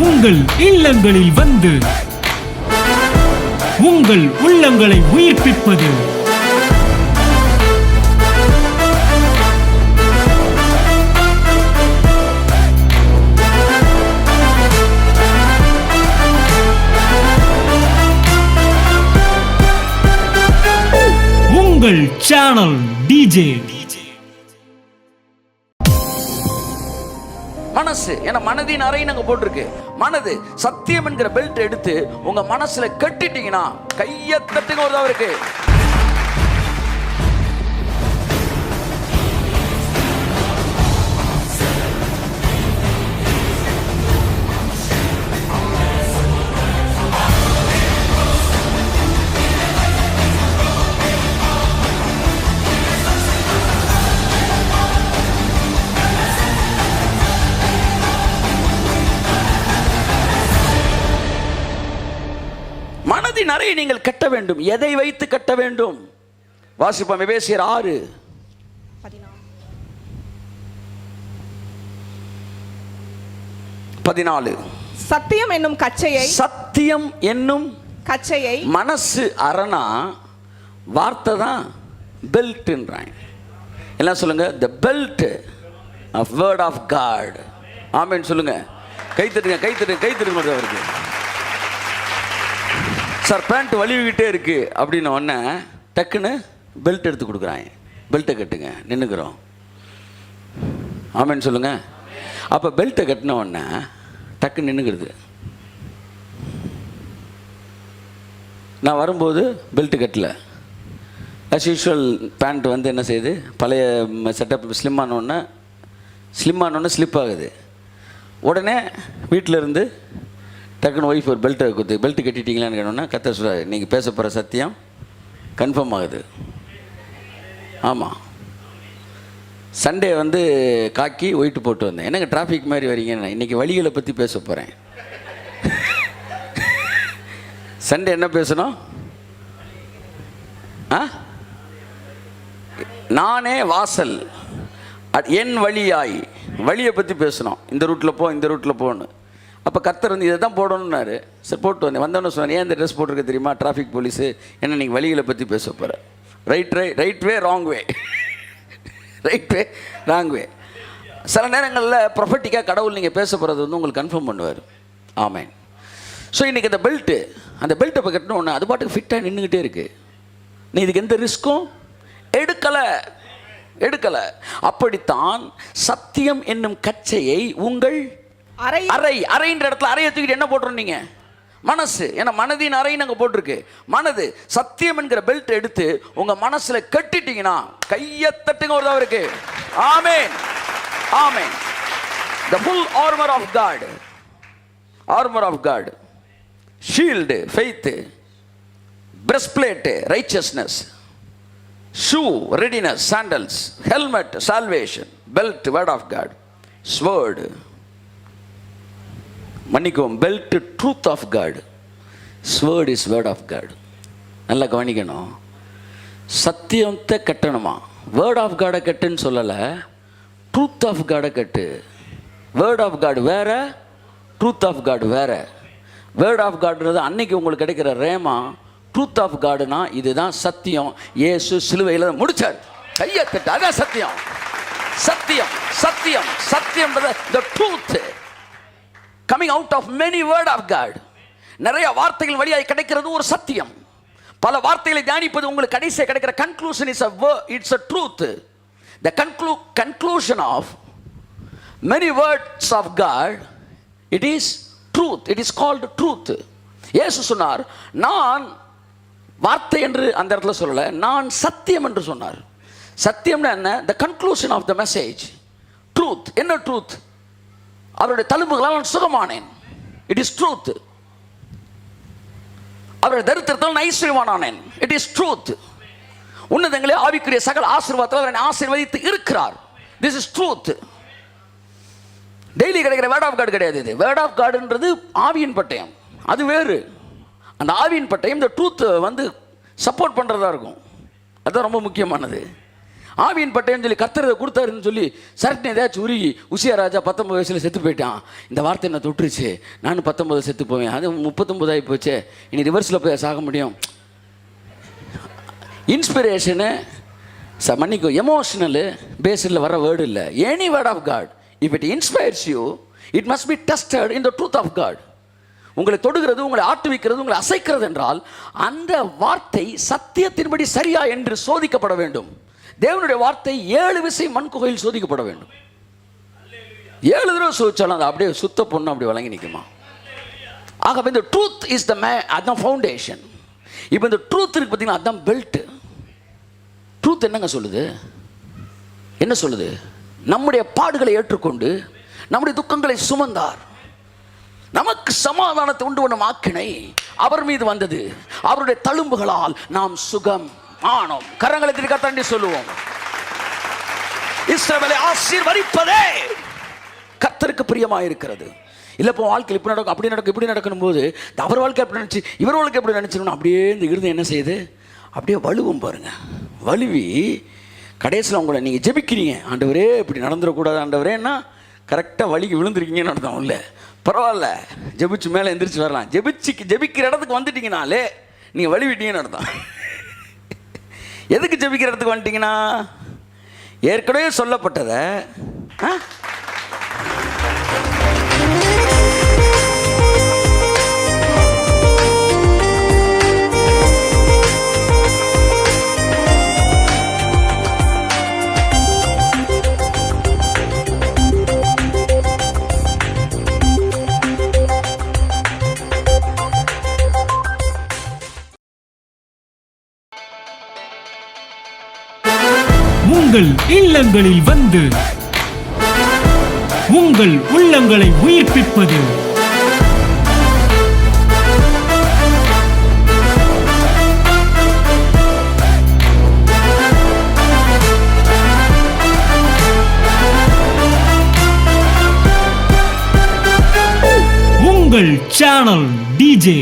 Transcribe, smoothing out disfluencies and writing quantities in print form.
உங்கள் இல்லங்களில் வந்து உங்கள் உள்ளங்களை உயிர்ப்பிப்பது உங்கள் சேனல் டிஜே. மனசு ஏன்னா மனதின் அறை நாங்க போட்டிருக்கு. மனது சத்தியம் என்கிற பெல்ட் எடுத்து உங்க மனசுல கட்டிட்டீங்கன்னா கைய தட்டுங்க ஒரு இருக்கு. மனதின் அறையை நீங்கள் கட்ட வேண்டும். எதை வைத்து கட்ட வேண்டும்? வாசிப்போம் எபேசியர் 6:14. சத்தியம் என்னும் கச்சையை மனசு அரணா வார்த்தை தான் பெல்ட்ன்றாங்க. எல்லாம் சொல்லுங்க, the belt of word of God. ஆமென் சொல்லுங்க. கைத்தட்டுங்க அவருக்கு. சார் பேண்ட் வலிவிக்கிட்டே இருக்கு அப்படின்னு உடனே டக்குன்னு பெல்ட் எடுத்து கொடுக்குறாங்க. பெல்ட்டை கட்டுங்க, நின்றுக்கிறோம். ஆமென் சொல்லுங்க. அப்போ பெல்ட்டை கட்டின உடனே டக்குன்னு நின்றுக்கிறது. நான் வரும்போது பெல்ட்டு கட்டல. அஸ் யூஷுவல் பேண்ட் வந்து என்ன செய்யுது, பழைய செட்டப் ஸ்லிம் ஆனோடனே ஸ்லிப் ஆகுது. உடனே வீட்டில் இருந்து டக்குன்னு ஒய்ஃப் ஒரு பெல்ட்டை கொடுத்து பெல்ட்டு கட்டிட்டீங்களான்னு கேட்டோன்னா கத்த சொல்கிறாரு, நீங்கள் பேச போகிற சத்தியம் கன்ஃபார்ம் ஆகுது. ஆமாம், சண்டே வந்து காக்கி ஒயிட்டு போட்டு வந்தேன். என்னங்க டிராஃபிக் மாதிரி வரீங்க? இன்றைக்கி வழிகளை பற்றி பேச போகிறேன். சண்டே என்ன பேசணும்? நானே வாசல், என் வழியாய், வழியை பற்றி பேசணும். இந்த ரூட்டில் போகணும். அப்போ கர்த்தர் வந்து இதை தான் போடணுன்னாரு. சரி போட்டு வந்தேன். வந்தோன்னு சொன்னேன், ஏன் இந்த ட்ரெஸ் போட்டிருக்க தெரியுமா? டிராஃபிக் போலீஸு என்ன நீங்கள் வழிகளை பற்றி பேச போகிற. ரைட் வே ராங் வே. சில நேரங்களில் ப்ரொஃபட்டிக்காக கடவுள் நீங்கள் பேச போகிறது வந்து உங்களுக்கு கன்ஃபார்ம் பண்ணுவார். ஆமேன். ஸோ இன்றைக்கி அந்த பெல்ட்டை இப்போ கட்டணும் ஒன்று அது பாட்டுக்கு ஃபிட்டாக நின்றுக்கிட்டே இருக்குது. நீ இதுக்கு எந்த ரிஸ்க்கும் எடுக்கலை. அப்படித்தான் சத்தியம் என்னும் கச்சையை உங்கள் அறைன்ற இடத்துல அறையை தூக்கிட்டு என்ன போட்டுரும் நீங்க? மனசு. ஏன்னா மனதின் அறை நாங்க போட்டிருக்கு. மனது சத்தியம் என்கிற பெல்ட் எடுத்து உங்க மனசுல கட்டிட்டீங்கன்னா கைய தட்டுங்க ஒரு இருக்கு. ஆமென். The full armor of God. Shield, faith. Breastplate, righteousness. Shoe, readiness, sandals. Helmet, salvation. Belt, word of God. Sword, மன்னிக்கும், belt truth of God. Sword is word of God. நல்லா கவனிக்கணும். சத்தியத்தை கட்டணுமா? வேர்ட் ஆஃப் காடை கட்டுன்னு சொல்லலை, ட்ரூத் ஆஃப் காடை கட்டு. Word of God வேற, ட்ரூத் ஆஃப் காட் வேற. வேர்ட் ஆஃப் காடுன்றது அன்னைக்கு உங்களுக்கு கிடைக்கிற ரேமா. ட்ரூத் ஆஃப் காடுனா இதுதான் சத்தியம். இயேசு சிலுவையில் முடிச்சார். கையை தட்டு, அதான் சத்தியம் the truth coming out of many word of God. நிறைய வார்த்தைகள் வழியாக கிடைக்கிறது ஒரு சத்தியம். பல வார்த்தைகளை தியானிப்பது உங்களுக்கு கடைசியாக கிடைக்கிற conclusion is it's a truth. The conclusion of many words of God, it is truth. It is called truth. இயேசு சொன்னார், நான் வார்த்தை என்று அந்த இடத்துல சொல்லல, நான் சத்தியம் என்று சொன்னார். சத்தியம்னா என்ன? the conclusion of the message. truth. என்ன truth? அவருடைய தழும்புகளால் நான் சுகமானேன். It is truth. அவருடைய தரித்திரத்தால் நான் ஐஸ்வர்யவானானேன். It is truth. உன்னதங்களே ஆவிக்குரிய சகல ஆசீர்வாதத்தால் அவரை ஆசீர்வதித்து இருக்கிறார். This is truth. டெய்லி கிடைக்கிற வேர்ட் ஆஃப் காட் கிடையாது. இது வேர்ட் ஆஃப் காட்ன்றது ஆவியின் பட்டயம், அது வேறு. அந்த ஆவியின் பட்டயம் இந்த ட்ரூத் வந்து சப்போர்ட் பண்ணுறதா இருக்கும். அதுதான் ரொம்ப முக்கியமானது. ஆவியின் பட்டயம் சொல்லி கர்த்தர் கொடுத்தாருன்னு சொல்லி சரட்டு ஏதாச்சும் உருகி உசியா ராஜா 19 வயசில் செத்து போயிட்டான். இந்த வார்த்தை என்ன தொட்டுருச்சு, நானும் 19 செத்து போவேன், அது 39 ஆகி போச்சு, இனி ரிவர்ஸில் போய் சாக முடியும். இன்ஸ்பிரேஷனு மன்னிக்கும், எமோஷனலு பேஸில் வர வேர்டு இல்லை. Any word of God if it inspires you it must be tested in the truth of God. உங்களை தொடுகிறது, உங்களை ஆட்டுவிக்கிறது, உங்களை அசைக்கிறது என்றால் அந்த வார்த்தை சத்தியத்தின்படி சரியா என்று சோதிக்கப்பட வேண்டும். தேவனுடைய வார்த்தை 7 விசை மண் குகையில் சோதிக்கப்பட வேண்டும். 7 தடவை சோதிச்சாலும் அது அப்படியே சுத்த பொண்ணு அப்படி வழங்கி நிற்குமா? ஆகவே இந்த ட்ரூத் இஸ் த அதான் ஃபவுண்டேஷன். இப்போ இந்த ட்ரூத் இருக்கு பார்த்தீங்கன்னா, அதுதான் பெல்ட். ட்ரூத் என்னங்க சொல்லுது? என்ன சொல்லுது? நம்முடைய பாடுகளை ஏற்றுக்கொண்டு நம்முடைய துக்கங்களை சுமந்தார், நமக்கு சமாதானத்தை உண்டு பண்ணும் ஆக்கினை அவர் மீது வந்தது, அவருடைய தழும்புகளால் நாம் சுகம் ஆனோம். கரங்களை திருக்கத்தாண்டி சொல்லுவோம், இஸ்ரவேலை ஆசீர்வதிப்பதே கர்த்தருக்கு பிரியமாயிருக்கிறது. இல்லை இப்போ வாழ்க்கையில் இப்படி நடக்கும், அப்படி நடக்கும், இப்படி நடக்கணும் போது அவர் வாழ்க்கை எப்படி நினச்சி இவர் வாழ்க்கை எப்படி நினச்சிக்கணும், அப்படியே இந்த இருந்தம் என்ன செய்யுது, அப்படியே வலுவும் பாருங்க. வலுவி கடைசியில் உங்களை நீங்கள் ஜெபிக்கிறீங்க, ஆண்டவரே இப்படி நடந்துடக்கூடாது ஆண்டவரேன்னா கரெக்டாக வலிக்கு விழுந்துருக்கீங்கன்னு அர்த்தம். இல்லை பரவாயில்ல, ஜெபிச்சு மேலே எந்திரிச்சு வரலாம். ஜெபிக்கிற இடத்துக்கு வந்துட்டீங்கனாலே நீங்கள் வலிவிட்டீங்கன்னு அர்த்தம். எதுக்கு ஜெபிக்கிற இடத்துக்கு வந்துட்டீங்கன்னா, ஏற்கனவே சொல்லப்பட்டதை உங்கள் இல்லங்களில் வந்து உங்கள் உள்ளங்களை உயிர்ப்பிப்பது உங்கள் சேனல் டிஜே.